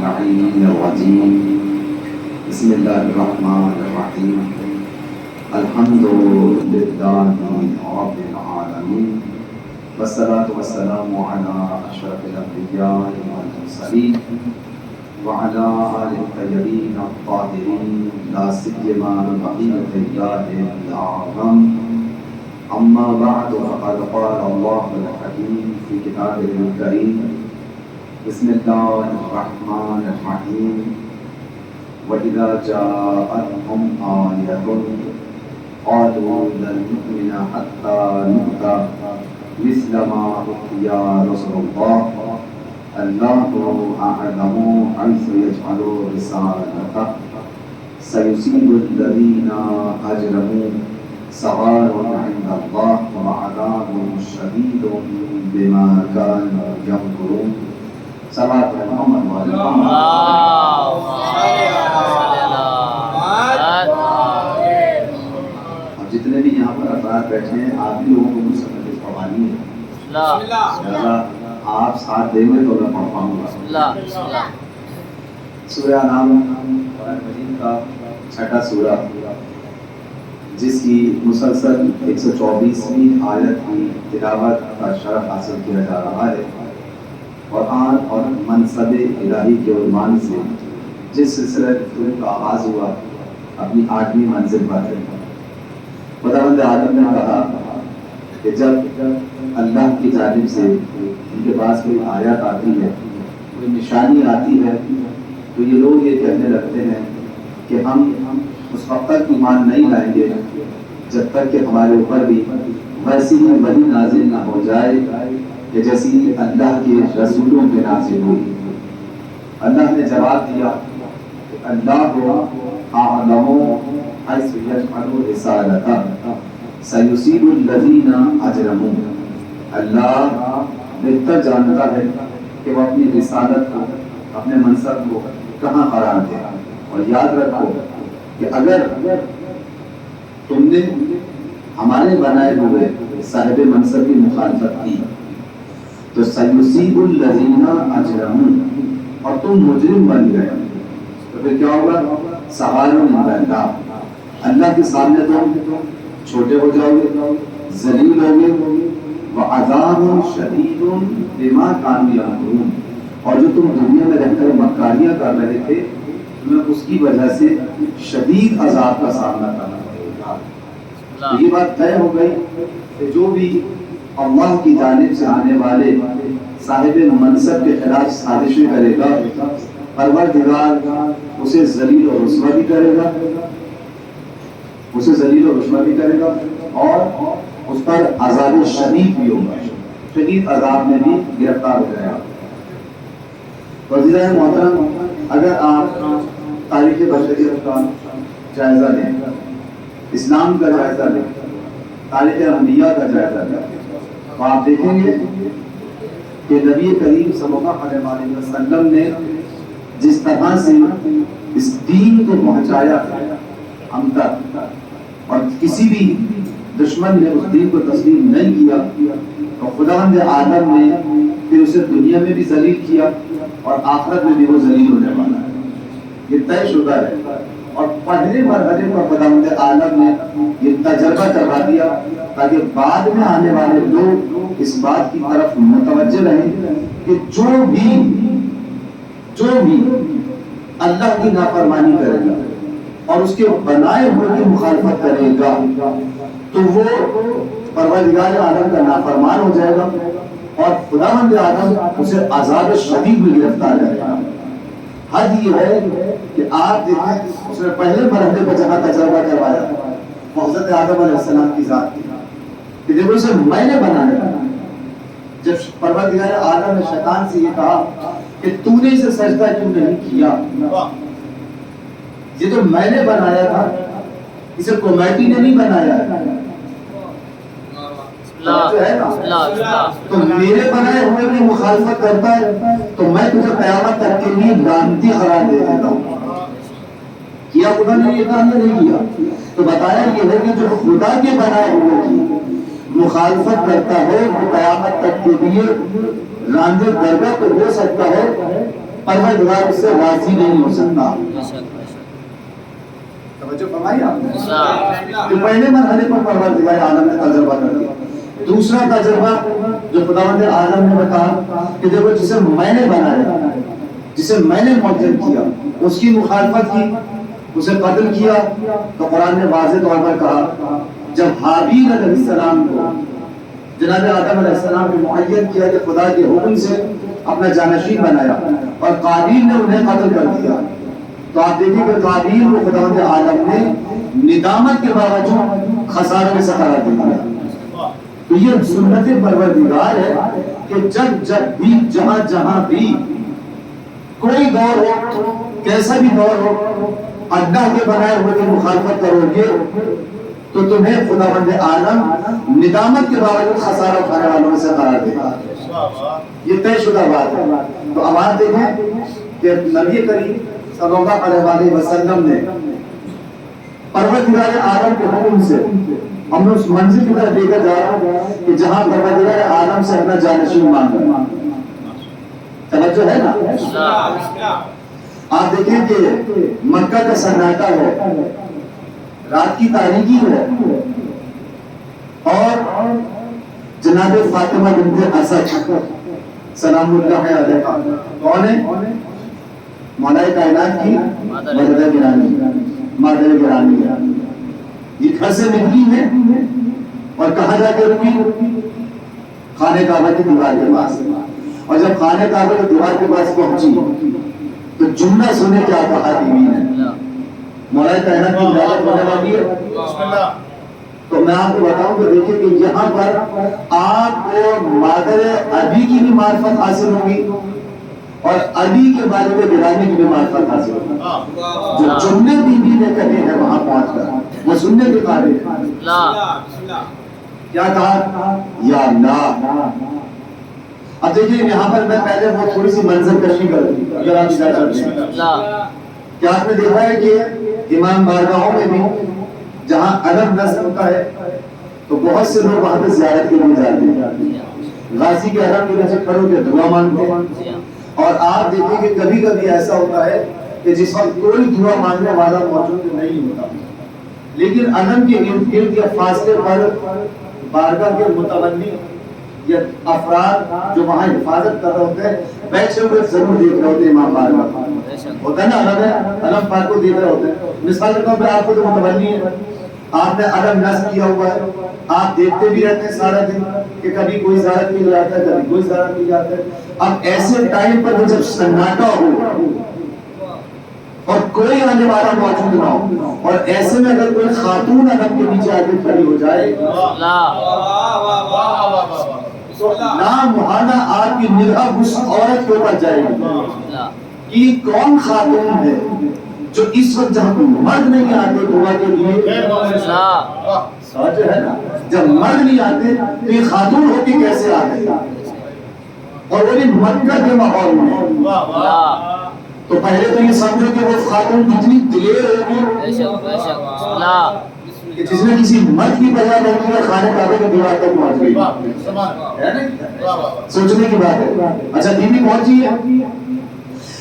اللعين الرجيم بسم الله الرحمن الرحيم الحمد لله رب العالمين والصلاة والسلام على أشرف الأنبياء والمرسلين وعلى آل الطيبين الطاهرين لا سيما بقية الله الأعظم أما بعد فقد قال الله الحكيم في كتابه الكريم بسم الله الرحمن الرحيم وإذا جاءتهم آية قالوا لن نؤمن حتى نؤتى مثل ما أوتي رسل الله الله أعلم حيث يجعل رسالته سيصيب الذين أجرموا صغار عند الله وعذاب شديد بما كانوا يمكرون صلوات محمد وعلى اب جتنے بھی یہاں پر افراد بیٹھے ہیں آپ بھی لوگوں کو مسلط پڑھانی ہے آپ ساتھ دیں گے تو میں پڑھ پاؤں گا سورہ نام قرآن مجید کا چھٹا سورہ جس کی مسلسل 124ویں آیت کی تلاوت کا شرف حاصل کیا جا رہا ہے قرآن اور منصب الہی کے عنوان سے جس سلسلہ گفتگو کا آغاز ہوا اپنی 8ویں منزل پر ہے خداوند عالم نے کہا کہ جب اللہ کی جانب سے ان کے پاس کوئی آیت آتی ہے کوئی نشانی آتی ہے تو یہ لوگ یہ کہنے لگتے ہیں کہ ہم اس وقت تک ایمان نہیں لائیں گے جب تک کہ ہمارے اوپر بھی ویسی ہی وحی نازل نہ ہو جائے کہ جیسی اللہ کے رسولوں پہ نازل ہوئی۔ اللہ نے جواب دیا کہ اللہ اعلم حیث یجعل رسالتہ سیصیب الذین اجرموا، اللہ بہتر جانتا ہے کہ وہ اپنی رسالت کو اپنے منصب کو کہاں قرار دے۔ اور یاد رکھو کہ اگر تم نے ہمارے بنائے ہوئے صاحب منصب کی مخالفت کی تو سیصیب الذین اجرموا اور تم مجرم بن گئے تو پھر کیا ہوگا؟ صغار عند اللہ، اللہ کے سامنے تم چھوٹے ہو جاؤ گے، ذلیل ہوگے، وعذاب شدید بما کانوا یعملون، اور جو تم دنیا میں رہ کر مکاریاں کر رہے تھے تمہیں اس کی وجہ سے شدید عذاب کا سامنا کرنا پڑے گا۔ یہ بات طے ہو گئی کہ جو بھی اللہ کی جانب سے آنے والے صاحب منصب کے خلاف سازشیں کرے گا پروردگار اسے ذلیل و رسوا بھی کرے گا، اور اس پر عذاب شدید بھی ہوگا، شدید عذاب میں بھی گرفتار ہو جائے گا۔ عزیزان محترم، اگر آپ تاریخ بشریت کا جائزہ لیں، اسلام کا جائزہ لیں، تاریخ انبیاء کا جائزہ لیں تو آپ دیکھیں گے کہ نبی کریم صلی اللہ علیہ وسلم نے جس طرح سے اس دین کو پہنچایا ہم تک، اور کسی بھی دشمن نے اس دین کو تسلیم نہیں کیا تو خداوند عالم نے پھر اسے دنیا میں بھی ذلیل کیا اور آخرت میں بھی وہ ذلیل ہونے والا ہے، یہ طے شدہ ہے۔ اور پہلے مرحلے پر خداوند عالم نے یہ تجربہ کروا دیا تاکہ بعد میں آنے والے لوگ اس بات کی طرف متوجہ رہیں کہ جو بھی اللہ کی نافرمانی کرے گا اور اس کے بنائے ہوئے کی مخالفت کرے گا تو وہ پروردگار عالم کا نافرمان ہو جائے گا اور خداوند عالم اسے عذاب شدید میں گرفتار کرے گا۔ حد یہ ہے کہ آپ دیکھیں اس نے پہلے مرحلے پر جہاں تجربہ کروایا حضرت آدم علیہ السلام کی ذات کی کہ دیکھو اسے میں نے بنایا، جب پروردگار عالم نے شیطان سے یہ کہا کہ تو نے اسے سجدہ کیوں نہیں کیا، یہ تو میں نے بنایا تھا، اسے کمیٹی نے نہیں بنایا ہے، تو میرے بنائے ہوئے کی مخالفت کرتا ہے تو میں تجھے قیامت تک کے لیے لعنتی قرار دے دیتا ہوں۔ کیا خدا نے یہ کام نہیں کیا؟ تو بتایا یہ ہے کہ جو خدا کے بنائے ہوئے کی مخالفت کرتا ہے وہ قیامت تک کے لیے راندے درگاہ تو ہو سکتا ہے پروردگار اس سے راضی نہیں ہو سکتا. توجہ فرمائی آپ نے. تو پہلے مرحلے پر پروردگار عالم نے تجربہ کر دیا. دوسرا تجربہ جو خداوند عالم نے بتایا کہ دیکھو جسے میں نے بنایا, جسے میں نے موجود کیا, اس کی مخالفت کی, اسے قتل کیا, تو قرآن نے واضح طور پر کہا جب حابیل علیہ السلام کو جناب آدم علیہ السلام نے معین کیا کہ خدا کے حکم سے اپنا جانشین بنایا اور قابیل نے انہیں قتل کر دیا, تو آپ دیکھیں کہ قابیل کو خداوند عالم نے ندامت کے باوجود خسارے میں سے قرار دے دیا. تو یہ سنت پروردگار ہے کہ جب بھی جہاں بھی کوئی دور ہو, کیسا بھی دور ہو, اللہ کے بنائے ہوئے کی مخالفت کرو گے تو تمہیں خداوند عالم ندامت کے باوجود خسارہ اٹھانے والوں میں سے قرار دے گا. یہ طے شدہ بات ہے. تو اب آپ دیکھیں کہ نبی کریم صلی اللہ علیہ وسلم نے پروردگار عالم کے حکم سے ہم نے اس منزل کی طرف لے کر جا رہا ہوں کہ جہاں پروردگار عالم سے اپنا جانشین مانگا. توجہ ہے نا. آپ دیکھیں کہ مکہ کا سناٹا ہے, رات کی تاریکی ہے, اور جناب فاطمہ بنت اسد سلام اللہ علیہا کون ہے؟ مولا کائنات کی مادر گرامی. یہ گھر سے نکلی ہے اور کہاں جا کے رکی؟ خانہ کعبہ کی دیوار کے پاس. اور جب خانہ کعبہ کی دیوار کے پاس پہنچی تو جملہ سنے کیا کہا بیوی نے, مولا کائنات کی ولادت ہونے والی ہے. تو میں آپ کو بتاؤں کہ دیکھیں کہ یہاں پر آپ کو مادر ابی کی بھی معرفت حاصل ہوگی اور ابی کے بارے میں گرامی کی بھی معرفت حاصل ہوگی. جو جملے بیوی نے کہے ہیں وہاں پہنچ کر وہ سننے کے قابل ہے. کیا کہا؟ یا اللہ. اب دیکھیں یہاں پر میں پہلے وہ تھوڑی سی منظر کشی کر دوں اگر آپ اجازت دیں. کیا آپ نے دیکھا ہے کہ امام بارگاہوں میں بھی جہاں علم نصب ہوتا ہے تو بہت سے لوگ وہاں پہ زیارت کے لیے جاتے ہیں, غازی کے علم کے نیچے کھڑے ہو کے دعا مانگتے ہیں. اور آپ دیکھیں کہ کبھی کبھی ایسا ہوتا ہے کہ جس وقت کوئی دعا مانگنے والا موجود نہیں ہوتا, لیکن علم کے ارد گرد یا فاصلے پر بارگاہ کے متولی یا افراد جو وہاں حفاظت کر رہے ہوتے ہیں بیٹھے ہوئے ضرور دیکھ رہے ہوتے ہیں. امام بارگاہ ہوتا ہے نا, علم ہے, علم پاک کو دیکھ رہے ہوتے ہیں. مثال کے طور پہ آپ کو جو متولی ہے, آپ نے علم نصب کیا ہوا ہے, آپ دیکھتے بھی رہتے ہیں سارا دن کہ کبھی کوئی زیارت کی جاتا ہے, کبھی کوئی زیارت کی جاتا ہے. اب ایسے ٹائم پر جب سناٹا ہو اور کوئی آنے والا موجود نہ ہو, اور ایسے میں اگر کوئی خاتون علم کے نیچے آ کے کھڑی ہو جائے تو نامحالہ آپ کی نگاہ اس عورت کے اوپر جائے گی کہ کون خاتون ہے جو اس وقت جہاں کوئی مرد نہیں آتے دعا کے لیے, سمجھ ہے نا, جب مرد نہیں آتے تو یہ خاتون ہوتی کیسے آ گئی, اور وہ بھی مکہ کے ماحول میں. تو پہلے تو یہ سمجھو کہ وہ خاتون کتنی دلیر ہوگی کہ جس نے کسی مرد کی پرواہ نہیں کی اور خانہ کعبہ کی دیوار تک پہنچ گئی. سوچنے کی بات ہے. اچھا بیوی پہنچی ہے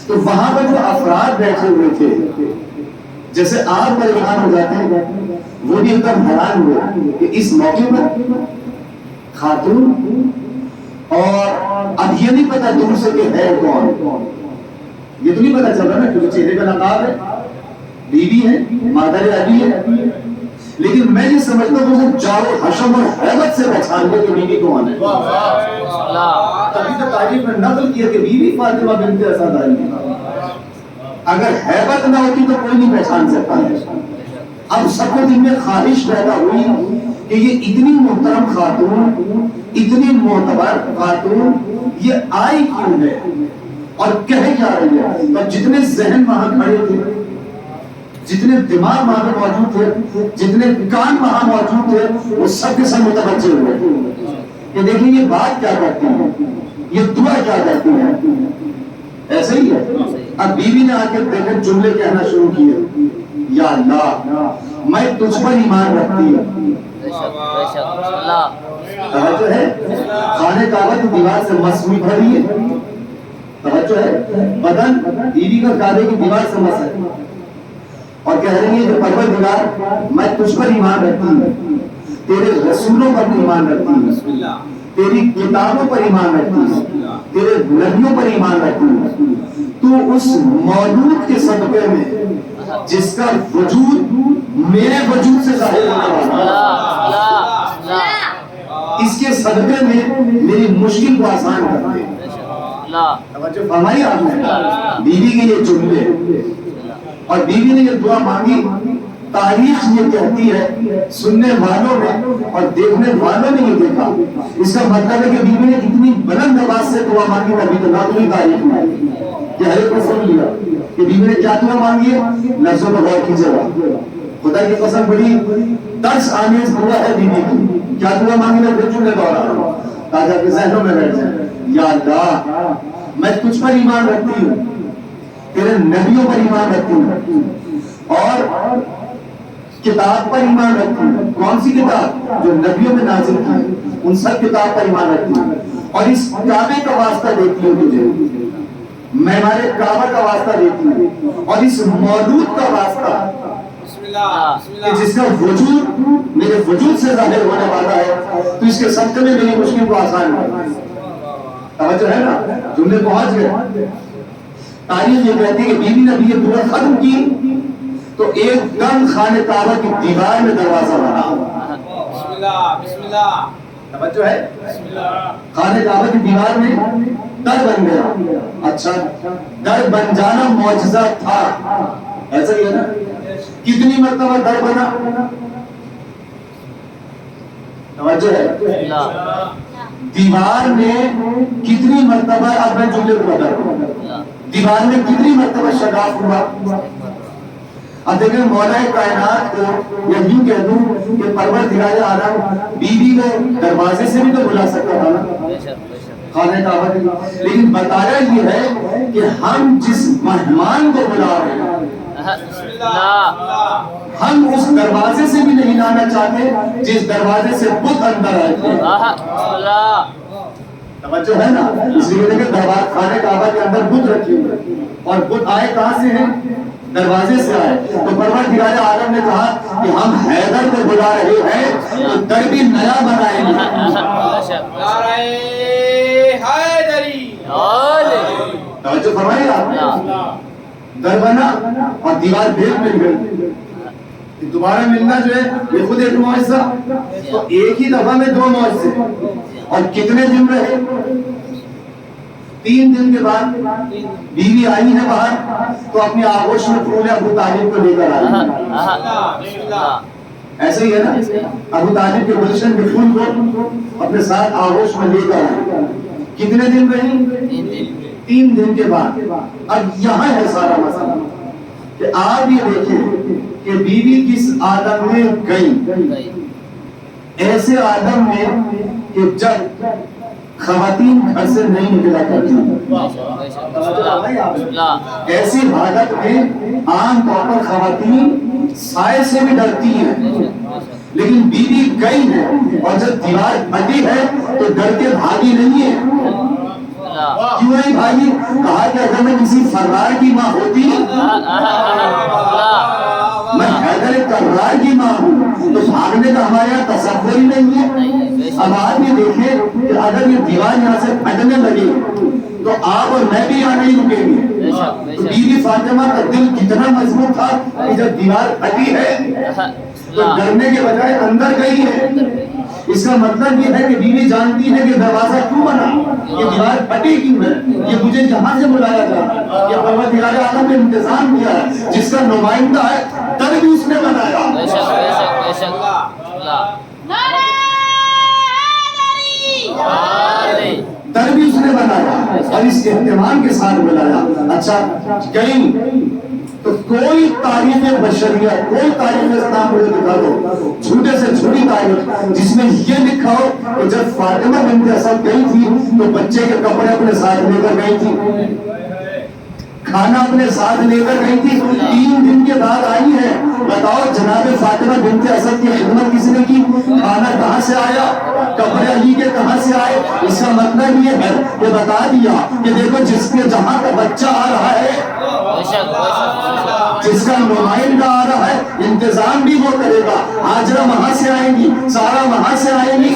تو وہاں پر جو افراد بیٹھے ہوئے تھے جیسے آپ پریشان ہو جاتے ہیں, وہ بھی ایک دم حیران ہوئے کہ اس موقع پر خاتون, اور اب یہ نہیں پتا دور سے کہ ہے کون, یہ تو نہیں پتا چل رہا نا کیونکہ چہرے کا نقاب ہے, بیوی ہے, مادر ابی ہے, لیکن میں یہ سمجھتا ہوں کہ چاروں حشم اور حیبت سے پہچان لے کہ بیوی کون ہے. تبھی تو تاریخ میں نقل کیا کہ بیوی فاطمہ بنت اسد ہے. اگر حیبت نہ ہوتی تو کوئی نہیں پہچان سکتا ہے. اب سب کو دل میں خواہش پیدا ہوئی کہ یہ اتنی محترم خاتون, اتنی معتبر خاتون, یہ آئی کیوں ہے اور کہے کیا رہی ہے. اور جتنے ذہن وہاں کھڑے تھے, جتنے دماغ وہاں پہ موجود تھے, جتنے کان وہاں موجود تھے, وہ سب کے سب متوجہ ہوئے کہ دیکھیں یہ بات کیا کرتی ہے, یہ دعا کیا کرتی ہے. ایسے ہی ہے. اب بیوی نے آ کے دیکھیں جملے کہنا شروع کیے, یا اللہ میں تجھ پر ایمان رکھتی ہوں. توجہ ہے, خانہ کعبہ کی دیوار سے مسمی بھری ہے, توجہ ہے، بدن بیوی کا کعبے کی دیوار سمجھ ہے اور کہہ رہی ہے کہ پروردگار میں تجھ پر ایمان رکھتی ہوں، تیرے رسولوں پر ایمان رکھتی ہوں، تیری کتابوں پر ایمان رکھتی ہوں، تیرے نبیوں پر ایمان رکھتی ہوں، تو اس مولود کے صدقے میں جس کا وجود میرے وجود سے ظاہر ہونے والا ہے، اس کے صدقے میں میری مشکل کو آسان کر دے۔ توجہ فرمائی آپ نے بیوی کے یہ جملے، اور بیوی نے یہ دعا مانگی۔ تاریخ یہ کہتی ہے، سننے والوں نے اور دیکھنے والوں نے یہ دیکھا، اس کا مطلب ہے کہ بیوی نے اتنی بلند آواز سے دعا مانگی، نبی تو نہ کوئی تاریخ میں کہ ہر ایک نے سن لیا کہ بیوی نے کیا دعا مانگی ہے۔ لفظوں پر غور کیجیے گا، خدا کی قسم بڑی درس آمیز دعا ہے بیوی کی۔ کیا دعا مانگی میں پھر چنے دوہرا رہا ہوں تاکہ آپ کے ذہنوں میں بیٹھ جائے۔ یا اللہ میں تجھ پر ایمان رکھتی ہوں، تیرے نبیوں پر ایمان رکھتی ہوں اور کتاب پر ایمان رکھتی ہوں۔ کون سی کتاب؟ جو نبیوں میں نازل کی، ان سب کتاب پر ایمان رکھتی ہوں، اور اس کعبے کا واسطہ دیتی ہوں تجھے، میں ہمارے کعبہ کا واسطہ دیتی ہوں، اور اس مولود کا واسطہ کہ جس کا وجود میرے وجود سے ظاہر ہونے والا ہے، تو اس کے صدقے میں میری مشکل کو آسان کر۔ توجہ ہے نا، جملے پہنچ گئے۔ تاریخ یہ کہتی ہے کہ بیوی نے بھی یہ دعا ختم کی تو ایک دم خانہ کعبہ کی دیوار میں دروازہ بنا۔ بسم اللہ بسم اللہ، توجہ ہے، خانہ کعبہ کی دیوار میں در بن گیا۔ اچھا، در بن جانا معجزہ تھا، ایسا ہی ہے نا؟ کتنی مرتبہ در بنا؟ توجہ ہے، دیوار میں کتنی مرتبہ، اب میں جملے کو بتا رہا ہوں، دیوار میں کتنی مرتبہ شگاف ہوا؟ اب دیکھیں مولا کائنات کو، یا یوں کہہ دوں کہ پروردگار عالم بیوی کو دروازے سے بھی تو بلا سکتا تھا نا خانہ کعبہ کے، لیکن بتایا یہ ہے کہ ہم جس مہمان کو بلا رہے ہیں ہم اس دروازے سے بھی نہیں لانا چاہتے جس دروازے سے بت اندر آئے تھے۔ توجہ ہے نا، اس لیے دیکھیں دروازے خانہ کعبہ کے اندر بت رکھے ہوئے، اور بت آئے کہاں سے ہیں؟ دروازے سے آئے۔ تو پروردگار عالم نے کہا کہ ہم حیدر کو بلا رہے ہیں تو در بھی نیا بنائیں گے۔ توجہ فرمائیے آپ، در بنا اور دیوار بھیج مل گئی۔ دوبارہ ملنا جو ہے یہ خود ایک معجزہ، تو ایک ہی دفعہ میں دو معجزے، اور کتنے دن رہے؟ 3 دن کے بعد بیوی آئی ہے باہر تو اپنی آغوش میں پھول ابو طالب کو لے کر آئی۔ ایسے ہی ہے نا، ابو طالب کے گلشن کے پھول کو اپنے ساتھ آغوش میں لے کر آئی۔ کتنے دن رہی؟ 3 دن کے بعد۔ اب یہاں ہے سارا مسئلہ کہ آپ یہ دیکھیں کہ بیوی کس عالم میں گئی، ایسے عالم میں کہ جب خواتین گھر سے نہیں نکلا کرتی، ایسی حالت میں عام طور پر خواتین سائے سے بھی ڈرتی ہیں، لیکن بیوی گئی ہے اور جب دیوار بندی ہے تو ڈر کے بھاگی نہیں ہے۔ کیوں نہیں بھاگی؟ کہا کہ اگر میں کسی فرار کی ماں ہوتی، میں حیدر کرار کی ماں ہوں، تو بھاگنے کا ہمارے یہاں تصور ہی نہیں ہے۔ اب آپ یہ دیکھیں کہ اگر یہ دیوار یہاں سے پھٹنے لگی تو آپ اور میں بھی یہاں نہیں رکیں گے۔ تو بیوی فاطمہ کا دل کتنا مضبوط تھا کہ جب دیوار پھٹی ہے تو ڈرنے کے بجائے اندر گئی ہے۔ اس کا مطلب یہ ہے کہ بیوی جانتی ہے کہ دروازہ کیوں بنا، یہ دیوار پھٹی کیوں ہے، یہ مجھے جہاں سے بلایا تھا، یہ پروردگار عالم نے انتظام کیا ہے، جس کا نمائندہ ہے تب بھی اس نے بنایا۔ تب بھی اس نے بنایا اور اس اہتمام کے ساتھ بلایا۔ اچھا گئی تو کوئی تاریخ بشریت، کوئی تاریخ اسلام مجھے دکھا دو، چھوٹے سے چھوٹی تاریخ جس میں یہ لکھا ہو کہ جب فاطمہ بنت اسد گئی تھی تو بچے کے کپڑے اپنے ساتھ لے کر گئی تھی، کھانا اپنے ساتھ لے کر گئی تھی، 3 دن کے بعد آئی ہے. بتاؤ جناب فاطمہ بنت اسد کی خدمت کس نے کی؟ کھانا کہاں سے آیا؟ کپڑے علی کے کہاں سے آئے؟ اس کا مطلب یہ ہے کہ بتا دیا کہ دیکھو جس کے جہاں کا بچہ آ رہا ہے، جس کا نمائندہ آ رہا ہے، انتظام بھی وہ کرے گا. ہاجرہ وہاں سے آئیں گی، سارا وہاں سے آئیں گی.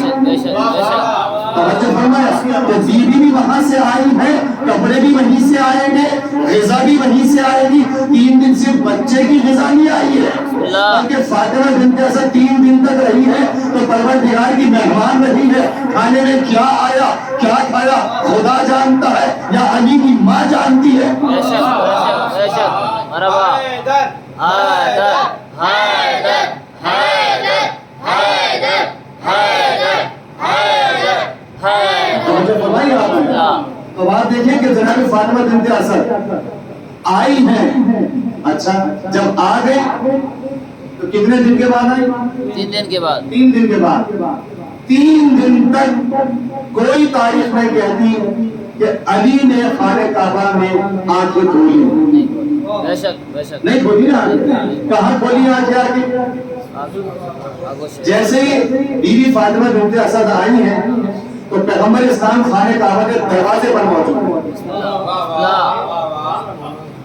توجہ فرمایا کہ بیوی بھی وہاں سے آئی ہے، کپڑے بھی وہیں سے آئیں گے، غذا بھی وہیں سے آئے گی. 3 دن سے بچے کی غذا نہیں آئی ہے، بلکہ فاطمہ بنت اسد 3 دن تک رہی ہے تو پروردگار کی مہمان رہی ہے. کھانے میں کیا آیا، کیا کھایا، خدا جانتا ہے یا علی کی ماں جانتی ہے. تو بات دیکھیں کہ جناب فاطمہ بنت اسد آئی ہیں. اچھا جب آ گئے تو کتنے دن کے بعد آئی؟ 3 دن کے بعد. 3 دن کے بعد. 3 دن تک کوئی تاریخ نہیں کہتی کہ علی نے خانہ کعبہ میں آنکھیں کھولی. بے شک نہیں کھولی نا. کہاں کھولی آنکھیں آگے؟ جیسے ہی بیوی فاطمہ بنت اسد آئی ہیں تو پیغمبر اسلام خانہ کعبہ کے دروازے پر موجود.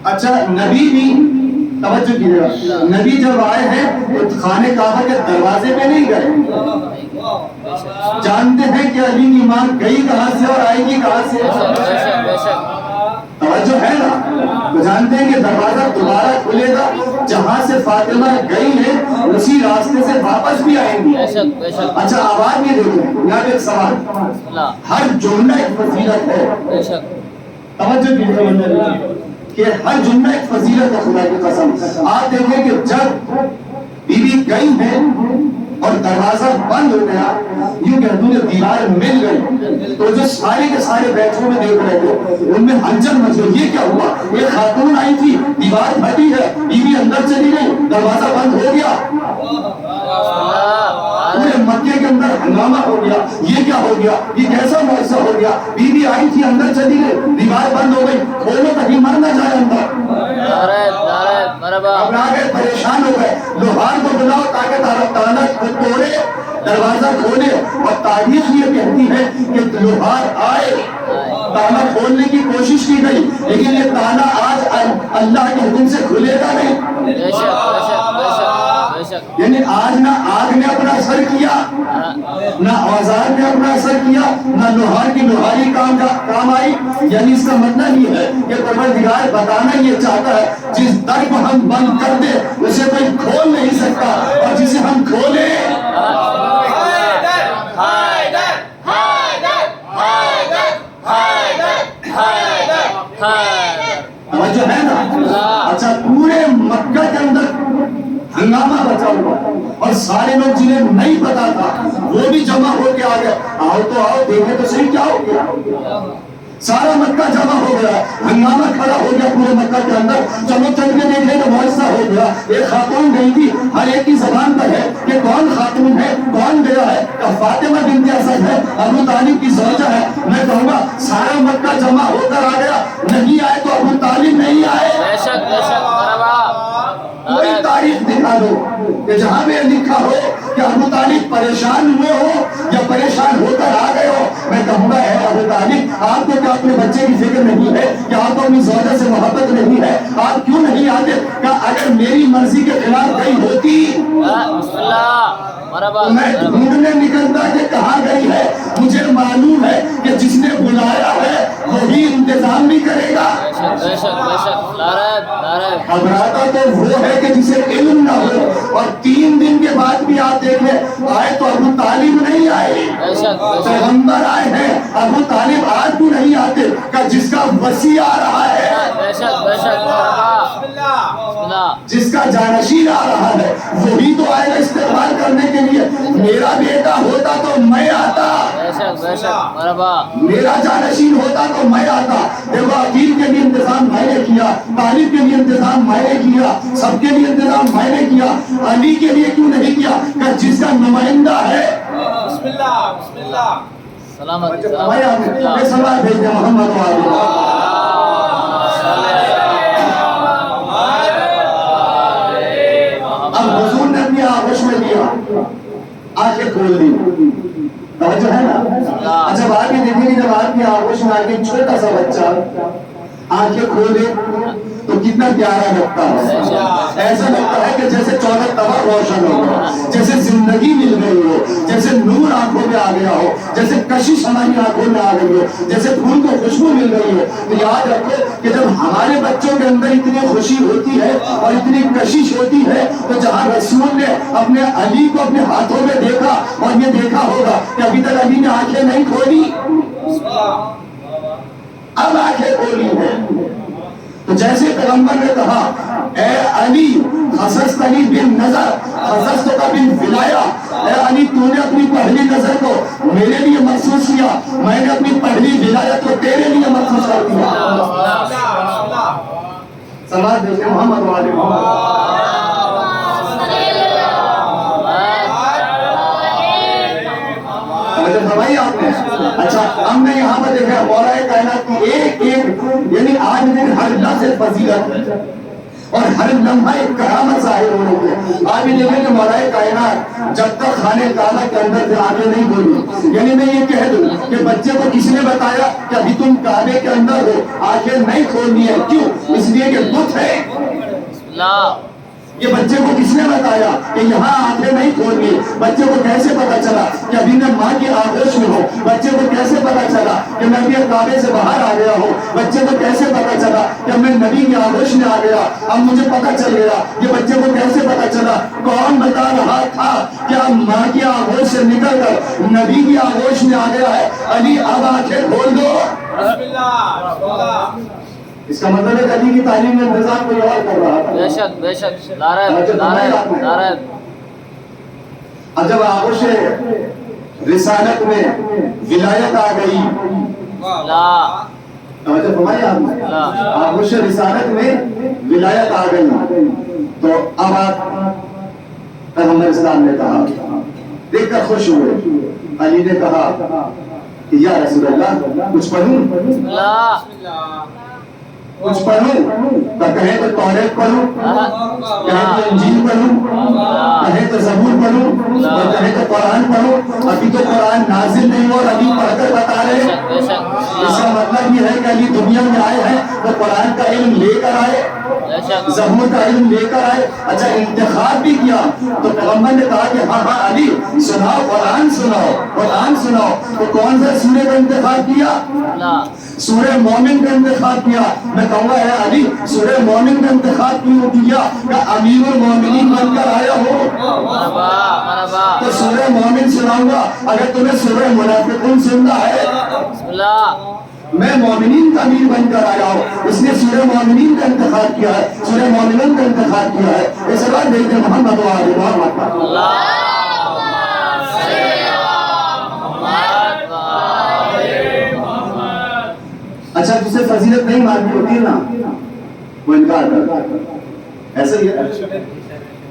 اچھا نبی بھی توجہ کیجیے گا، نبی جب آئے ہیں تو خانہ کعبہ کے دروازے پہ نہیں گئے. جانتے ہیں کہ علی کی ماں گئی کہاں سے اور آئے گی کہاں سے؟ توجہ ہے نا. تو جانتے ہیں کہ دروازہ دوبارہ کھلے گا، جہاں سے فاطمہ گئی ہے اسی راستے سے واپس بھی آئیں گی. اچھا آواز یہ دیکھیں، یہاں پہ ایک سوال. ہر جملہ ایک فضیلت ہے. توجہ کیجیے کہ ہر جملہ ایک فضیلت ہے. خدا کی قسم آپ دیکھیں کہ جب بیوی گئی ہے اور دروازہ بند ہو گیا، یوں کہ حضور دیوار مل گئی، تو جو سارے کے سارے بیٹھوں میں دیکھ رہے تھے ان میں ہلچل مچ گئی. یہ کیا ہوا؟ ایک خاتون آئی تھی، دیوار پھٹی ہے، بیوی اندر چلی گئی، دروازہ بند ہو گیا. پورے مکے کے اندر ہنگامہ ہو گیا. یہ کیا ہو گیا؟ یہ کیسا معجزہ ہو گیا؟ بیوی آئی تھی، اندر چلی گئی، دیوار بند ہو گئی، کھولو تاکہ مر نہ جائے اندر. گھبرا گئے، پریشان ہو گئے. لوہار کو بلاؤ تاکہ تالا توڑے، دروازہ کھولے. اور تاریخ یہ کہتی ہے کہ لوہار آئے، تالا کھولنے کی کوشش کی گئی، لیکن یہ تالا آج اللہ کے حکم سے کھلے گا نہیں. یعنی آج نہ آگ نے اپنا اثر کیا، نہ اوزار نے اپنا اثر کیا، نہ لوہار کی لوہاری کام آئی. یعنی اس کا مطلب یہ ہے کہ پروردگار بتانا یہ چاہتا ہے جس در کو ہم بند کر دیں اسے کوئی کھول نہیں سکتا، اور جسے ہم کھولیں توجہ ہے نا. اچھا پورے مکہ کے اندر ہنگامہ بچا ہوا اور سارے لوگ جنہیں نہیں پتا تھا وہ بھی جمع ہو کے آ گئے. آؤ تو آؤ دیکھیں تو صحیح کیا ہو گیا. سارا مکہ جمع ہو گیا، ہنگامہ کھڑا ہو گیا پورے مکہ کے اندر. چلو چل کے دیکھیں تو معجزہ ہو گیا. ایک خاتون گئی تھی، ہر ایک کی زبان پر ہے کہ کون خاتون ہے، کون گیا ہے. فاطمہ بنت اسد ہے، ابو طالب کی زوجہ ہے. میں کہوں گا سارا مکہ جمع ہو کر آ گیا، نہیں آئے تو ابو طالب نہیں آئے. کوئی تاریخ دکھا دو کہ جہاں میں لکھا ہو کہ ابو طالب پریشان ہوئے ہو یا پریشان ہو کر آ گئے ہو. میں کہوں گا ہے ابو طالب آپ کو کیا اپنے بچے کی فکر نہیں ہے، کیا آپ کو اپنی زوجہ سے محبت نہیں ہے، آپ کیوں نہیں آتے؟ کہ اگر میری مرضی کے خلاف گئی ہوتی تو میں ڈھونڈنے نکلتا کہ کہاں گئی ہے. مجھے معلوم ہے کہ جس نے بلایا ہے وہی انتظام بھی کرے گا. گھبراتا تو وہ ہے کہ جسے علم نہ ہو. اور 3 دن کے بعد بھی آپ دیکھیں آئے تو ابو طالب نہیں آئے، پیغمبر آئے ہیں. ابو طالب آج بھی نہیں آتے کہ جس کا وصی آ رہا ہے، جس کا جانشین آ رہا ہے وہی تو آئے گا استقبال کرنے کے لیے. میرا بیٹا ہوتا تو میں آتا، میرا جانشین ہوتا تو میں آتا. دیکھو عقیل کے لیے انتظام میں نے کیا، طالب کے لیے انتظام میں نے کیا، سب کے لیے انتظام میں نے کیا. علی کے لیے کیوں نہیں کیا کہ جس کا نمائندہ ہے. بسم اللہ بسم اللہ سلامت سلامت محمد کھول دی. توجہ ہے نا. اچھا بات یہ دیکھیں کہ جب آپ کی آغوش میں آ کے چھوٹا سا بچہ آنکھیں کھولے تو کتنا پیارا لگتا ہے. ایسا لگتا ہے کہ جیسے 14 قمر روشن ہو گیا, جیسے زندگی مل گئی ہو, جیسے نور آنکھوں میں آ گیا ہو, جیسے کشش ہماری آنکھوں میں آ گئی ہو, جیسے پھول کو خوشبو مل گئی ہو. تو یاد رکھو کہ جب ہمارے بچوں کے اندر اتنی خوشی ہوتی ہے اور اتنی کشش ہوتی ہے, تو جہاں رسول نے اپنے علی کو اپنے ہاتھوں میں دیکھا اور یہ دیکھا ہوگا کہ ابھی تک علی نے آنکھیں نہیں کھولی, اب آنکھیں کھولی ہیں. تو جیسے پیغمبر نے کہا اے علی خصصتنی بالنظر خصصتک بالولایا, اے علی تو نے اپنی پہلی نظر کو میرے لیے مخصوص کیا, میں نے اپنی پہلی ولایت کو تیرے لیے مخصوص کر دیا. صلوات بھیجیں محمد وعلی محمد. فرمائی آپ نے. اچھا ہم نے یہاں پر دیکھا مولا کائنات کی ایک یعنی آج دن ہر لفظ فضیلت اور ہر لمحہ ایک کرامت ظاہر ہو رہی ہے. آپ بھی دیکھیں کہ مولا کائنات جب تک خانے کعبہ کے اندر سے آگے نہیں بولی, یعنی میں یہ کہہ دوں کہ بچے کو کس نے بتایا کہ ابھی تم کعبے کے اندر ہو, آنکھیں نہیں کھولنی ہے. کیوں؟ اس لیے کہ بت ہے. یہ بچے کو کس نے بتایا کہ یہاں آنکھیں نہیں کھولنی؟ بچے کو کیسے پتا چلا کہ ابھی میں ماں کی آغوش میں ہوں؟ بچے کو کیسے پتا چلا کہ میں ابھی کعبے سے باہر آ گیا ہوں؟ بچے کو کیسے پتا چلا کہ میں نبی کی آغوش میں آ گیا, اب مجھے پتا چل گیا؟ یہ بچے کو کیسے پتا چلا؟ کون بتا رہا تھا کہ اب ماں کی آغوش سے نکل کر نبی کی آغوش میں آ گیا ہے؟ علی اب آنکھیں کھول دو. اس کا مطلب ہے علی کی تعلیم میں انتظام کوئی اور کر رہا تھا. بے شک بے شک. نعرہ اب جب آغوش رسالت میں ولایت آ گئی, توجہ فرمائی آپ نے, آغوش رسالت میں ولایت آ گئی, تو اب آپ پیغمبر اسلام نے کہا, دیکھ کر خوش ہوئے. علی نے کہا کہ یا رسول اللہ کچھ پڑھوں؟ کچھ پڑھوں؟ تو کہیں تو توریت پڑھوں, کہیں تو انجیل پڑھوں, کہیں تو زبور پڑھوں, اور کہیں تو قرآن پڑھوں. ابھی تو قرآن نازل نہیں ہو اور ابھی پڑھ کر بتا رہے ہیں. اس کا مطلب یہ ہے کہ علی دنیا میں آئے ہیں تو قرآن کا علم لے کر آئے, زبور کا علم لے کر آئے. اچھا انتخاب بھی کیا تو پیغمبر نے کہا کہ ہاں ہاں علی سناؤ, قرآن سناؤ, قرآن سناؤ. تو کون سے سورے کا انتخاب کیا؟ سورہ مومن کا انتخاب کیا. میں کہوں گا اے علی سورہ مومن کا انتخاب کیوں کیا کہ امیر المومنین بن کر آیا ہو؟ تو سورہ مومن سناؤں گا. اگر تمہیں سورہ منافقون سننا ہے, میں مومنین کا امیر بن کر آیا ہوں, اس نے سورہ مومنین کا انتخاب کیا ہے, سورہ مومنین کا انتخاب کیا ہے. اس بات دیکھتے محمد و آل محمد. اچھا جسے فضیلت نہیں ماننی ہوتی ہے نا وہ انکار کرتا ہے. ایسا ہی ہے.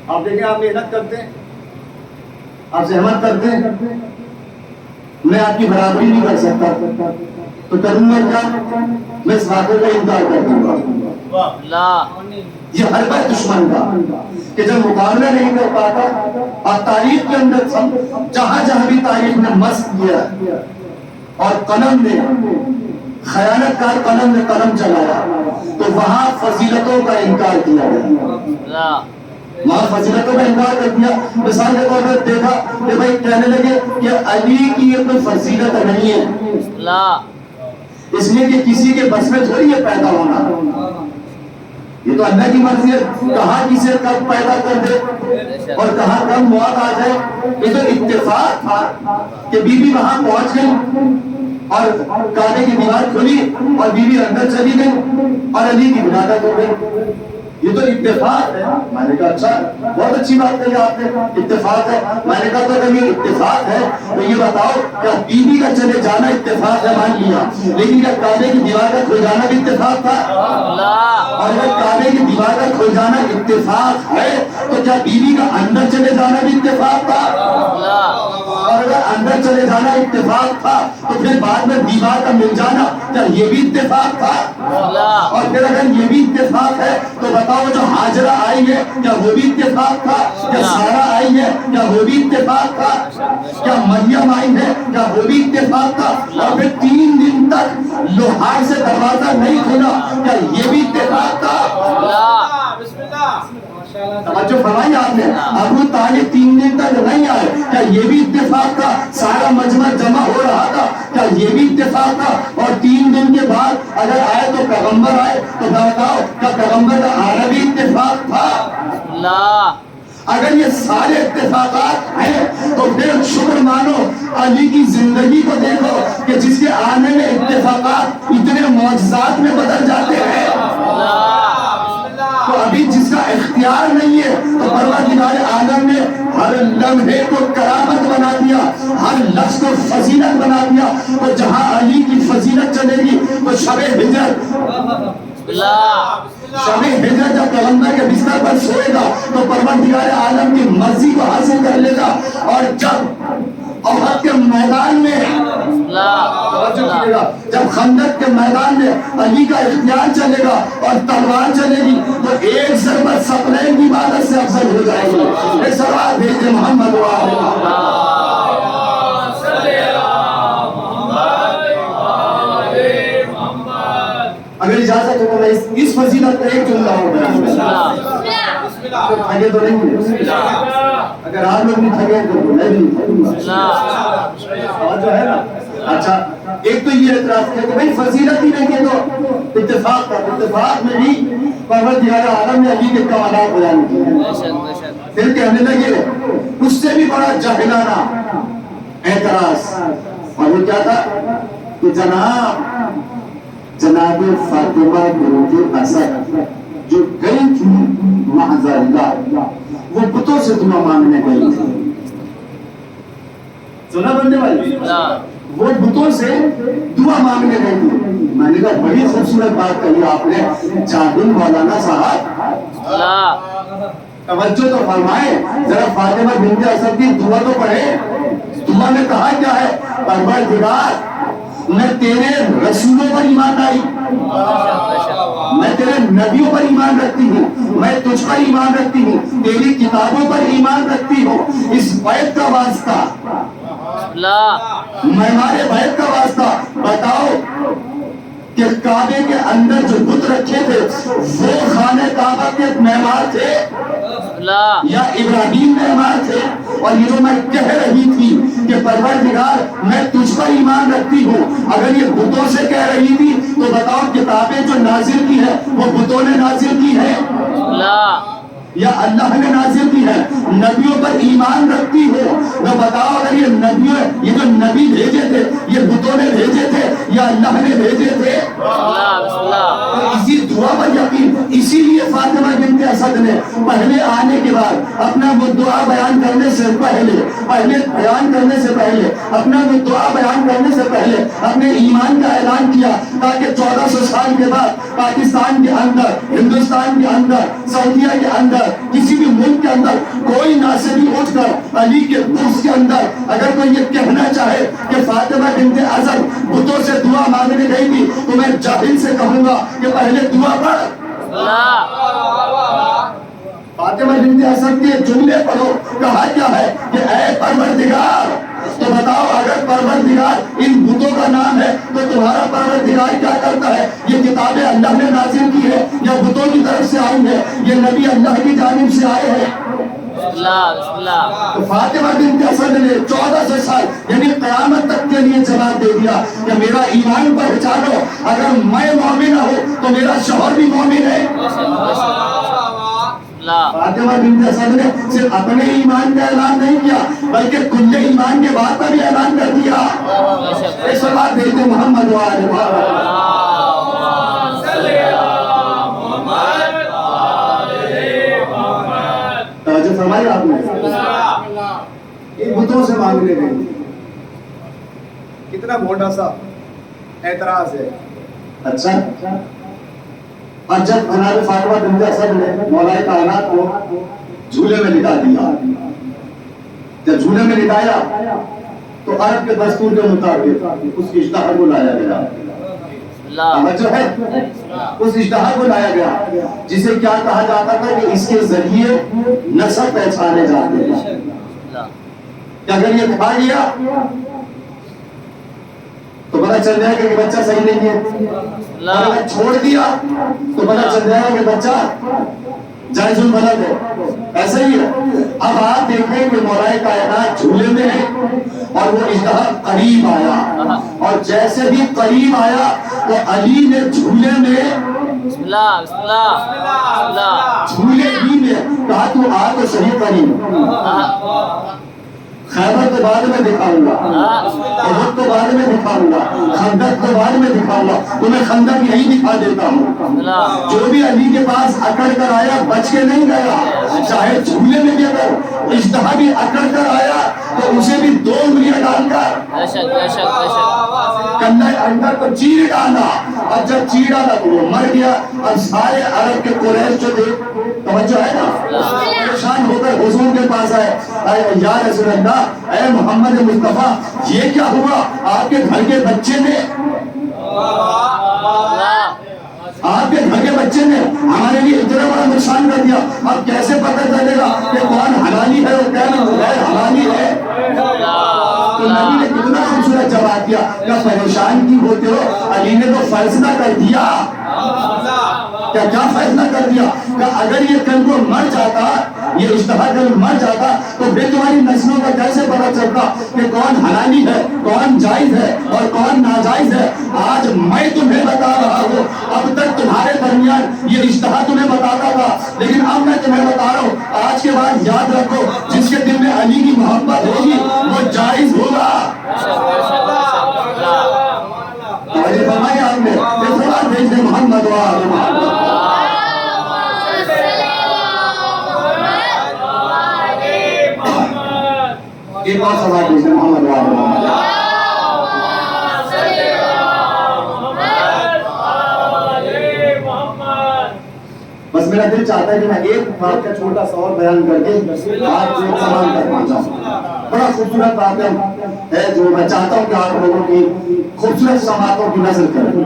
آپ دیکھیں آپ محنت کرتے ہیں, آپ زحمت کرتے ہیں, میں آپ کی برابری نہیں کر سکتا تو کروں گا کیا؟ میں اس واقعے کا انکار کر دوں گا. یہ ہر بار دشمن کا کہ جب مقابلہ نہیں کر پاتا, اور تاریخ کے اندر جہاں جہاں بھی تاریخ نے مست کیا اور قلم نے خیانت کار قلم نے قلم چلایا تو وہاں فضیلتوں کا انکار کیا گیا, وہاں فضیلتوں کا انکار کر دیا. مثال کے طور پر دیکھا کہ بھائی کہنے لگے کہ علی کی یہ کوئی فضیلت نہیں ہے, اس لیے کہ کسی کے بس میں تھوڑی یہ پیدا ہونا, یہ تو اللہ کی مرضی ہے کہاں کسے کب پیدا کر دے اور کہاں کب موت آ جائے. یہ تو اتفاق تھا کہ بی بی وہاں پہنچ گئی اور کعبے کی دیوار کھلی اور بیوی اندر چلی گئی اور علی کی ولادت ہو گئی. یہ تو اتفاق ہے. میں نے کہا اچھا بہت اچھی بات کہی آپ نے, اتفاق ہے. میں نے کہا تو اگر یہ اتفاق ہے تو یہ بتاؤ کہ بیوی کا چلے جانا اتفاق ہے, مان لیا, لیکن کیا کعبے کی دیوار کا کھل جانا بھی اتفاق تھا؟ اور اگر کعبے کی دیوار کا کھل جانا اتفاق ہے تو کیا بیوی کا اندر چلے جانا بھی اتفاق تھا؟ اور اگر اندر چلے جانا اتفاق تھا تو پھر بعد میں دیوار کا مل جانا کیا یہ بھی اتفاق تھا؟ اور پھر اگر یہ بھی اتفاق ہے تو بتاؤ جو ہاجرہ آئی ہے کیا وہ بھی اتفاق تھا؟ کیا سارا آئی ہے کیا وہ بھی اتفاق تھا؟ کیا مریم آئی ہے کیا وہ بھی اتفاق تھا؟ اور پھر 3 دن تک لوہار سے دروازہ نہیں کھلا کیا یہ بھی اتفاق تھا؟ توجہ فرمائی آپ نے. ابو طالب 3 دن تک نہیں آئے کیا یہ بھی اتفاق تھا؟ سارا مجمع جمع ہو رہا تھا کیا یہ بھی اتفاق تھا؟ اور 3 دن کے بعد اگر آئے تو پیغمبر آئے تو بتاؤ کیا پیغمبر کا آنا بھی اتفاق تھا؟ اگر یہ سارے اتفاقات ہیں تو پھر شکر مانو علی کی زندگی کو دیکھو کہ جس کے آنے میں اتفاقات اتنے معجزات میں بدل جاتے ہیں. تو ابھی جس کا اختیار نہیں ہے تو پروردگار عالم نے ہر لمحے کو کرامت بنا دیا, ہر لفظ کو فضیلت بنا دیا. تو جہاں علی کی فضیلت چلے گی تو شب ہجرت جب پیغمبر کے بستر پر سوئے گا تو پروردگار عالم کی مرضی کو حاصل کر لے گا. اور جب احد کے میدان میں جب خندق کے میدان میں علی کا اختیار چلے گا اور تلوار چلے گی تو ایک ضربت ثقلین کی عبادت سے افضل ہو جائے گی. ایک سوال بھیجے محمد اگر اجازت ہو تو میں اس فضیلت کا ایک جملہ اور بیان کروں. تھکے تو نہیں ہوئے, اگر آپ لوگ نہیں تھکے تو میں بھی نہیں تھکوں جو ہے نا. اچھا ایک تو یہ اعتراض کیا کہ بھائی فضیلت ہی نہیں ہے تو اتفاق تھا. اتفاق میں بھی پروردگار عالم نے علی کے کمالات بیان کیے. پھر کہنے لگے اس سے بھی بڑا جاہلانہ اعتراض, اور وہ کیا تھا کہ جناب فاطمہ بنت اسد جو گئی تھی معذاللہ وہ بتوں سے دعا مانگنے گئی تھی. سنا بندے بھائی, وہ بتوں سے دعا مانگنے گئی تھی. میں نے کہا بڑی خوبصورت بات کہی آپ نے جاہل مولانا صاحب, توجہ تو فرمائے ذرا. فاطمہ بنت اسد کی دعا تو پڑھے. دعا میں کہا کیا ہے؟ پروردگار میں تیرے رسولوں پر ایمان لائی, میں تیرے نبیوں پر ایمان رکھتی ہوں, میں تجھ پر ایمان رکھتی ہوں, تیری کتابوں پر ایمان رکھتی ہوں. اس بیت کا واسطہ, مہمان بیت کا واسطہ بتاؤ کہ کعبے کے اندر جو بت رکھے تھے وہ خانہ کعبہ کے معمار تھے یا ابراہیم معمار تھے؟ اور یہ جو میں کہہ رہی تھی کہ پروردگار میں تجھ پر ایمان رکھتی ہوں, اگر یہ بتوں سے کہہ رہی تھی تو بتاؤ کتابیں جو نازل کی ہے وہ بتوں نے نازل کی ہے یا اللہ نے نازل کی ہے؟ نبیوں پر ایمان رکھتی ہو تو بتاؤ اگر یہ جو نبی بھیجے تھے یہ بتوں نے بھیجے تھے یا اللہ نے بھیجے تھے؟ اسی دعا پر یقین. اسی لیے فاطمہ بنت اسد نے پہلے آنے کے بعد اپنا وہ دعا بیان کرنے سے پہلے اپنا وہ دعا بیان کرنے سے پہلے اپنے ایمان کا اعلان کیا تاکہ 1400 سال کے بعد پاکستان کے اندر, ہندوستان کے اندر, سعودیہ کے اندر, کسی بھی ملک کے اندر کوئی ناصبی اٹھ کر علی کے بغض کے اندر اگر کوئی یہ کہنا چاہے کہ فاطمہ بنت اسد بتوں سے دعا مانگنے گئی تھی تو میں جاہل سے کہوں گا کہ پہلے دعا پڑھ. فاطمہ بنت اسد کے جملے پڑھو. کہا کیا ہے کہ اے پروردگار, تو بتاؤ اگر پروردگار ان بتوں کا نام ہے تو تمہارا پروردگار کیا کرتا ہے؟ یہ کتابیں اللہ نے نازل کی ہے یا بتوں کی طرف سے آئی ہے؟ یہ نبی اللہ کی جانب سے آئے ہیں. تو فاطمہ بنت اسد نے 1400 سال یعنی قیامت تک کے لیے جواب دے دیا کہ میرا ایمان پہچانو, اگر میں مومن ہوں تو میرا شوہر بھی مومن ہے. فاطمہ بنت اسد نے صرف اپنے ایمان کا اعلان نہیں کیا بلکہ کل ایمان کے بعد کا بھی اعلان کر دیا. اس بات دیکھتے محمد توجہ فرمائی آپ نے. ان بتوں سے مانگنے گئی, کتنا موٹا سا اعتراض ہے. اچھا, اور جب جناب فاطمہ بنت اسد نے مولا کائنات کو جھولے میں لٹا دیا, جب جھولے میں لٹایا تو عرب کے دستور کے مطابق اس کی اشتہار کو لایا گیا. توجہ ہے؟ اس اشتہا کو لایا گیا جسے کیا کہا جاتا تھا کہ اس کے ذریعے نسب پہچانے جاتے ہیں کہ اگر یہ کھا گیا تو پتہ چل جائے گا کہ بچہ صحیح نہیں ہے، اور اگر چھوڑ دیا تو پتہ چل جائے گا کہ بچہ جائز البلد ہے۔ ایسا ہی ہے۔ اب آپ دیکھیں کہ مولا کائنات جھولے میں ہے اور وہ اشتہا قریب آیا، اور جیسے بھی قریب آیا تو علی نے جھولے میں بسم اللہ بسم اللہ بسم اللہ جھولے ہی میں کہا تو آ تو صحیح قریب، خیبر تو بعد میں دکھاؤں گا، احد تو بعد میں دکھاؤں گا، خندق تو بعد میں دکھاؤں گا، تمہیں خندق یہی دکھا دیتا ہوں۔ جو بھی علی کے پاس اکڑ کر آیا بچ کے نہیں گیا، چاہے جھولے میں بھی اگر اشتہا بھی اکڑ کر آیا تو اسے بھی 2 انگلیاں ڈال کر بے شک بے شک بے شک کندھے اندر کو چیر ڈالا، اور جب چیر ڈالا تو وہ مر گیا۔ اور سارے عرب کے قریش جو تھے، توجہ ہے نا، پریشان ہو کر حضور کے پاس آئے، اے یا رسول اللہ، اے محمد مصطفیٰ، یہ کیا ہوا؟ آپ کے گھر کے بچے نے ہمارے لیے اتنا بڑا نقصان کر دیا، اب کیسے پتہ چلے گا کہ کون حلالی ہے اور کون غیر حلالی ہے؟ تو نبی نے کتنا خوبصورت جواب دیا، کیا پریشان کی ہوتے ہو؟ علی نے تو فیصلہ کر دیا۔ کیا فیصلہ کر دیا کہ اگر یہ کل کو مر جاتا، یہ اشتہا کل مر جاتا، تو پھر تمہاری نسلوں کا کیسے پتا چلتا کہ کون حلالی ہے، کون جائز ہے اور کون ناجائز ہے؟ آج میں تمہیں بتا رہا ہوں، اب تک تمہارے درمیان یہ اشتہا تمہیں بتاتا تھا، لیکن اب میں تمہیں بتا رہا ہوں، آج کے بعد یاد رکھو، جس کے دل میں علی کی محبت ہوگی وہ جائز ہوگا۔ فرمایا آپ نے بھیج دے محمد و آل محمد۔ ایک اور سوال بھیج دے محمد و آل محمد۔ بس میرا دل چاہتا ہے کہ میں ایک بات کا چھوٹا سا اور بیان کر کے آپ کو ایک سوال کر پہنچاؤں۔ بڑا خوبصورت بات ہے جو میں چاہتا ہوں کہ آپ لوگوں کی خوبصورت سماعتوں کی نظر کریں۔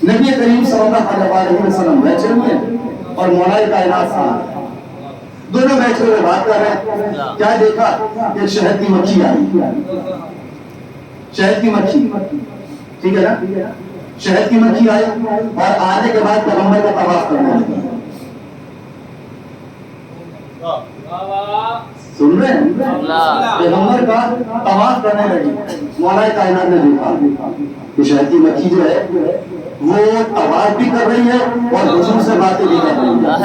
نبی کریم صلی اللہ علیہ وسلم بیٹھے ہوئے ہیں اور مولا کائنات صاحب دونوں بیٹھے ہوئے بات کر رہے ہیں۔ کیا دیکھا کہ شہد کی مکھی آئی، شہد کی مکھی، ٹھیک ہے نا، شہد کی مکھی آئی اور آنے کے بعد پیغمبر کا طواف کرنے لگی۔ سن رہے ہیں؟ پیغمبر کا طواف کرنے لگی۔ مولا کائنات نے دیکھا کہ شہد کی مکھی جو ہے وہ طواف بھی کر رہی ہے اور حضور سے باتیں بھی کر رہی ہے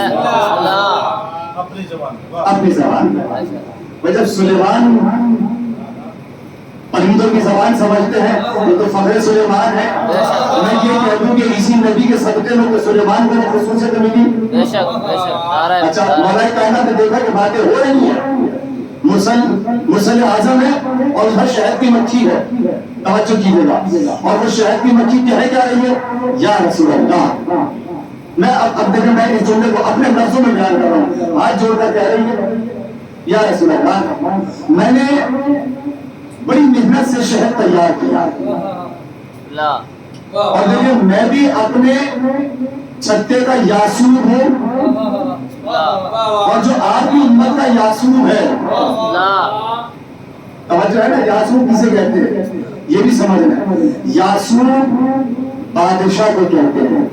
اپنی زبان میں۔ جب سلیمان پرندوں کی زبان سمجھتے ہیں یہ تو فخر سلیمان ہے۔ میں یہ کہہ دوں کہ اسی نبی کے صدقے میں سلیمان کو خصوصیت ملی۔ اچھا، مولا کائنات نے دیکھا کہ باتیں ہو رہی ہیں، مرسل اعظم ہے اور ادھر شہد کی مکھی ہے، توجہ کیجیے گا، اور وہ شہد کی مکھی کہہ کیا رہی ہے؟ یا رسول اللہ۔ میں اب دیکھیں، میں اس جملے کو اپنے لفظوں میں بیان کر رہا ہوں، ہاتھ جوڑ کر کہہ رہی ہے یا رسول اللہ، میں نے بڑی محنت سے شہد تیار کیا، اور دیکھیں میں بھی اپنے چھتے کا یاسوب ہوں، اور جو آپ کی امت کا یاسوب ہے، توجہ ہے نا، یاسوب کسے کہتے ہیں یہ بھی سمجھنا ہے۔ یاسوب بادشاہ کو کہتے ہیں،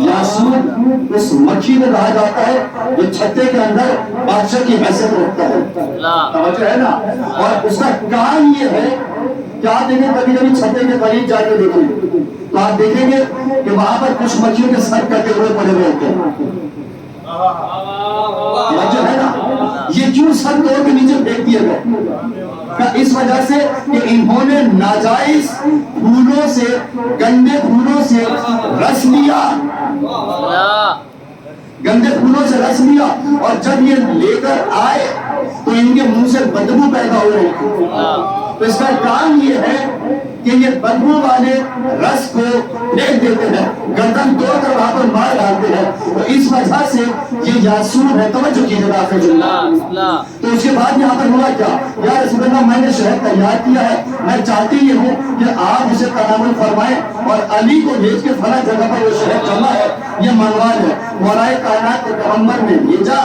یاسوب اس مکھی کو کہا جاتا ہے جو چھتے کے اندر بادشاہ کی حیثیت رکھتا ہے، توجہ ہے نا، اور اس کا کام یہ ہے کہ آپ دیکھیں کبھی کبھی چھتے کے قریب جا کے دیکھیں تو آپ دیکھیں گے کہ وہاں پر کچھ مکھیوں کے سر کٹے ہوئے پڑے ہوئے ہوتے ہیں، توجہ ہے نا، یہ کیوں سر توڑ کے نیچے پھینک دیے گئے؟ اس وجہ سے کہ انہوں نے ناجائز پھولوں سے، گندے پھولوں سے رس لیا، گندے پھولوں سے رس لیا، اور جب یہ لے کر آئے تو ان کے منہ سے بدبو پیدا ہو رہی تھی۔ تو اس کا کام یہ ہے کہ یہ بدبو والے رس کو پھینک دیتے ہیں, گردن توڑ کر وہاں پر مار ڈالتے ہیں. تو اس وجہ سے یہ یاسور ہے. توجہ کیجیے آخر اللہ. تو اس کے بعد یہاں پر ہوا کیا, یا رسول اللہ میں نے شہد تیار کیا ہے, میں چاہتی یہ ہوں کہ آپ اسے تناول فرمائیں اور علی کو بھیج کے فلاں جگہ پر وہ شہد جمع ہے, یہ منوال ہے. مولائے کائنات کے پیغمبر نے بھیجا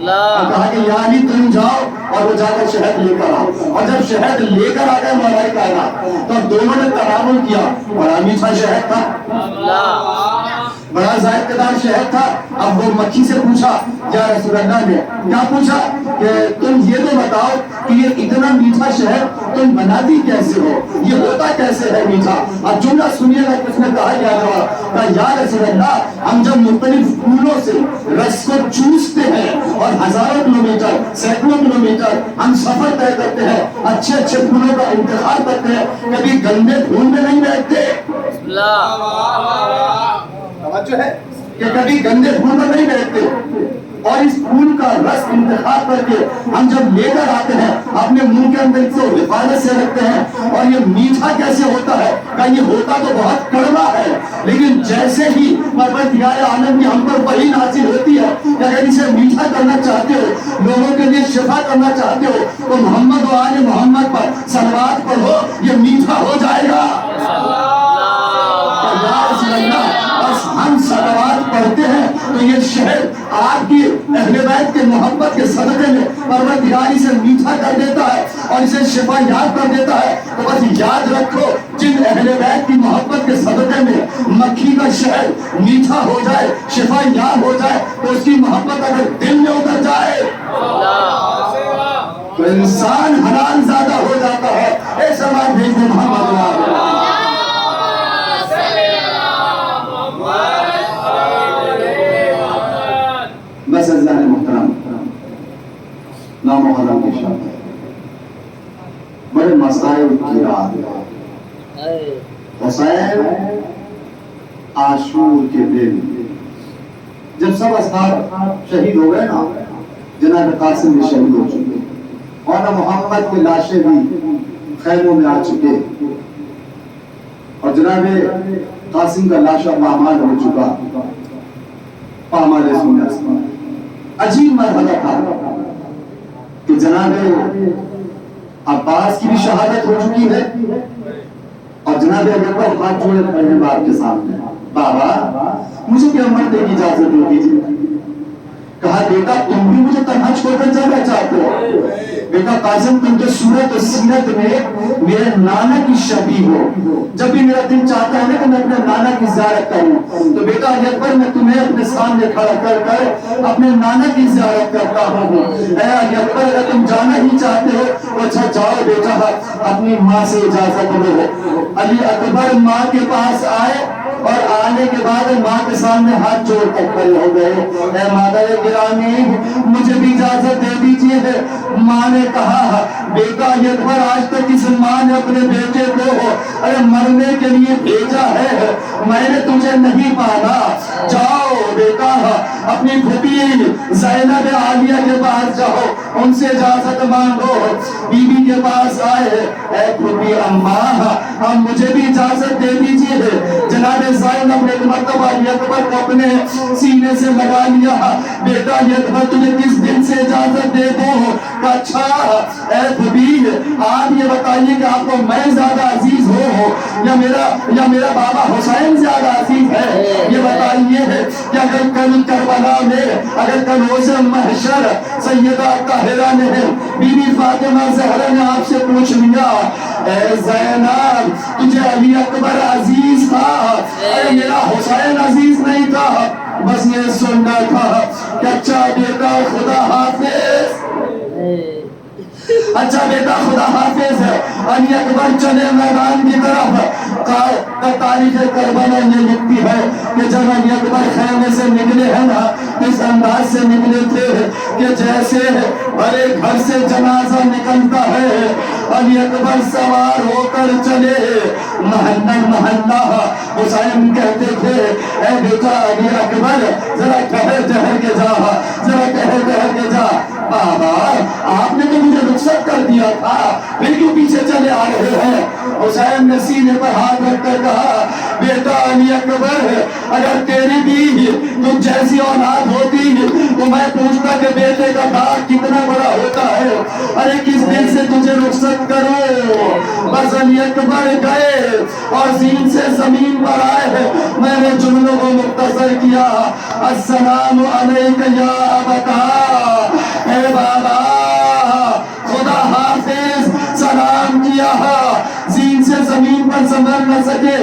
اور کہا کہ یا علی تم جاؤ اور وہ جا کر شہد لے کر آؤ. اور جب شہد لے کر آ گئے مولائے کائنات تو دونوں نے تناول کیا. بڑا میٹھا شہد تھا, بڑا ذائقہ دار شہد تھا. اب وہ مکھی سے پوچھا, یا رسول اللہ نے کیا پوچھا کہ تم یہ تو بتاؤ کہ یہ اتنا میٹھا شہد تم بناتی کیسے ہو, یہ ہوتا کیسے ہے میٹھا. اب جملہ سنیے گا کس نے کہا کیا جواب, کہا یا رسول اللہ ہم جب مختلف پھولوں سے رس کو چوستے ہیں اور ہزاروں کلومیٹر سینکڑوں کلومیٹر ہم سفر طے کرتے ہیں, اچھے اچھے پھولوں کا انتخاب کرتے ہیں, کبھی گندے پھول میں نہیں بیٹھتے. توجہ ہے کہ کبھی گندے پھول میں نہیں بیٹھتے, اور اس پھول کا رس انتخاب کر کے ہم جب لے کر آتے ہیں اپنے منہ کے اندر سے حفاظت سے رکھتے ہیں. اور یہ میٹھا کیسے ہوتا ہے, کہ یہ ہوتا تو بہت کڑوا ہے, لیکن جیسے ہی پروردگار عالم کی ہم پر وحی نازل ہوتی ہے کہ اگر اسے میٹھا کرنا چاہتے ہو, لوگوں کے لیے شفا کرنا چاہتے ہو, تو محمد و آل محمد پر صلوات پڑھو, یہ میٹھا ہو جائے گا. بس ہم صلوات پڑھتے ہیں تو یہ شہد آپ کی اہل بیت کے محبت کے صدقے میں پروردگار اسے میٹھا کر دیتا ہے اور اسے شفا یاب کر دیتا ہے. تو بس یاد رکھو, جن اہل بیت کی محبت کے صدقے میں مکھی کا شہد میٹھا ہو جائے, شفا یاب ہو جائے, تو اس کی محبت اگر دل میں اتر جائے تو انسان حلال زیادہ ہو جاتا ہے. اے سلام بھیج دے محمد. بس اللہ محترم نامحرم کی شان ہے, بڑے مسائل کی رات ہے. حسین عاشور کے دن جب سب اصحاب شہید ہو گئے نا, جناب قاسم بھی شہید ہو چکے اور محمد کی لاشیں بھی خیموں میں آ چکے, اور جناب قاسم کا لاشا پامال ہو چکا. پامال اسم عجیب مرحلہ تھا کہ جناب عباس کی بھی شہادت ہو چکی ہے, اور جناب اکبر ہاتھ جوڑے پڑھنے باپ کے سامنے, بابا مجھے پیغمبر دے کی اجازت دے دیجیے. کہا بیٹا تم بھی مجھے تنہا چھوڑ کر جانا چاہتے ہو, بیٹا قاسم تم تو صورت و سیرت میں میرے نانا کی شبیہ ہو, جب بھی میرا دل چاہتا ہے نا کہ میں اپنے نانا کی زیارت کروں, تو بیٹا اکبر میں تمہیں اپنے سامنے کھڑا کر کر اپنے نانا کی زیارت کرتا ہوں. اے اکبر اگر تم جانا ہی چاہتے ہو تو اچھا جاؤ بیٹا, اپنی ماں سے اجازت لو. علی اکبر ماں کے پاس آئے اور آنے کے بعد ماں کے سامنے ہاتھ جوڑ کر کھڑے ہو گئے. اے مادر گرامی مجھے بھی اجازت دے دیجیے. ماں نے کہا بیٹا اکبر آج تک اس ماں نے اپنے بیٹے کو مرنے کے لیے بھیجا ہے, میں نے تجھے نہیں پالا. جاؤ بیٹا اپنی پھوپھی زینب عالیہ کے پاس جاؤ, ان سے اجازت مانگو. بی بی کے پاس آئے, اے پھوپھی اماں مجھے بھی اجازت دے دیجیے. جناب زینب نے ایک مرتبہ اکبر کو اپنے سینے سے لگا لیا. بیٹا اکبر تجھے کس دن سے اجازت دے دو. اچھا اے پھوپھی آپ یہ بتائیے کہ آپ کو میں زیادہ عزیز ہوں یا میرا بابا حسین زیادہ عزیز ہے. یہ بتائیے کہ اگر کل کربلا میں, اگر کل روز محشر سیدہ طاہرہ نے بی بی فاطمہ زہرا نے آپ سے پوچھ لیا اے زینب تجھے علی اکبر عزیز تھا, اے میرا حسین عزیز نہیں تھا, بس یہ سننا تھا کہ اچھا بیٹا خدا حافظ, اچھا بیٹا خدا حافظ. علی اکبر چلے میدان کی طرف. تاریخ کربلا یہ لکھتی ہے کہ جب علی اکبر خیمے سے نکلے ہیں نا, اس انداز سے نکلے تھے کہ جیسے بڑے گھر سے جنازہ نکلتا ہے. علی اکبر سوار ہو کر چلے محلہ محلہ. حسین کہتے تھے اے بیٹا علی اکبر ذرا ٹہر ٹہر کے جا, ذرا ٹہر ٹہر کے جا. بابا آپ نے تو مجھے رخصت کر دیا تھا پھر کیوں پیچھے چلے آ رہے ہیں؟ حسین نے سینے پر ہاتھ رکھ کر کہا بیٹا علی اکبر اگر تیری بھی تم جیسی اولاد ہوتی تو میں پوچھتا کہ بیٹے کا داغ کتنا بڑا ہوتا ہے، ارے کس دل سے تجھے رخصت کرو۔ بس علی اکبر گئے اور زین سے زمین پر آئے، میں نے جملوں کو مختصر کیا، السلام علیک یا ابتا، اے بابا خدا حافظ، سلام کیا، زین سے زمین پر سنبھل نہ سکے،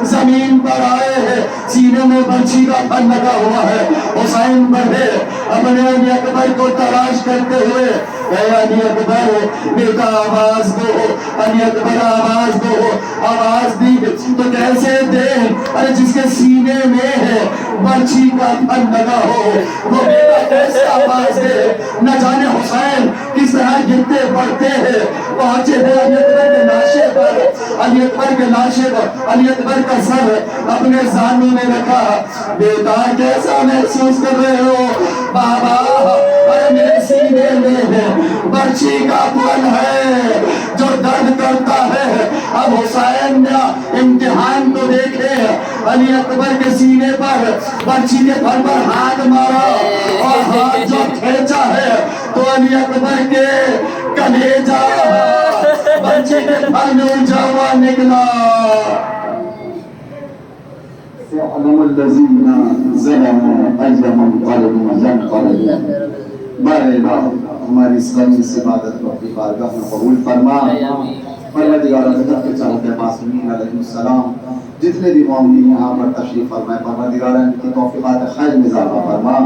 زمین پر آئے، سینے میں برچھی کا پھن لگا ہوا ہے، حسین بڑھے اپنے علی اکبر کو تلاش کرتے ہوئے، اے علی اکبر بیٹا آواز دو، علی اکبر آواز دو، آواز دی تو کیسے دے، ارے جس کے سینے میں ہے برچھی کا پھن لگا ہو وہ بیٹا کیسے آواز دے؟ نہ جانے حسین کس طرح گرتے پڑتے ہیں، پہنچے ہیں علی اکبر کے لاشے پر، علی اکبر کے لاشے پر، علی اکبر کا سر اپنے زانوں میں رکھا، بیٹا کیسا محسوس کر رہے ہو؟ بابا ارے میرے سینے میں ہے برچھی کا پھن ہے جو درد کرتا ہے۔ اب حسین نے امتحان کو دیکھے، علی اکبر کے سینے پر برچھی کے پھن پر ہاتھ مارا اور ہاتھ جو کھینچا ہے تو علی اکبر کے کلیجہ برچھی کے پھن میں الجھا ہوا نکلا۔ سيعلم الذين ظلموا أي منقلب ينقلبون۔ بارے ہماری اس قلیل سی عبادت کو اپنی بارگاہ میں قبول فرما۔ پروردگار عالم کے چاہتے معصومین علیہ السلام جتنے بھی مومنین یہاں پر تشریف فرمائے، پروردگار ان کی توفیقات خیر میں اضافہ فرما،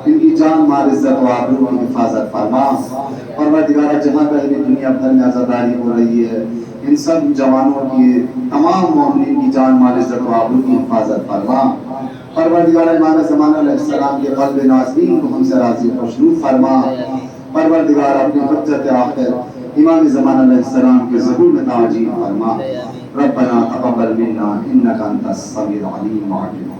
ان کی جان مال عزت و آبرو کی حفاظت فرما۔ پروردگار جہاں کہیں بھی دنیا بھر میں عزاداری ہو رہی ہے، ان سب جوانوں کی تمام مومنین کی جان مال عزت و آبرو کی حفاظت فرما۔ پروردگار امام زمان علیہ السلام کے قلب ناظرین کو ہم سے راضی خوشنود فرما۔ پروردگار اپنی حجت آخر امام زمان علیہ السلام کے ظہور میں تعجیل فرما۔ ربنا تقبل منا انک انت السمیع العلیم وعلم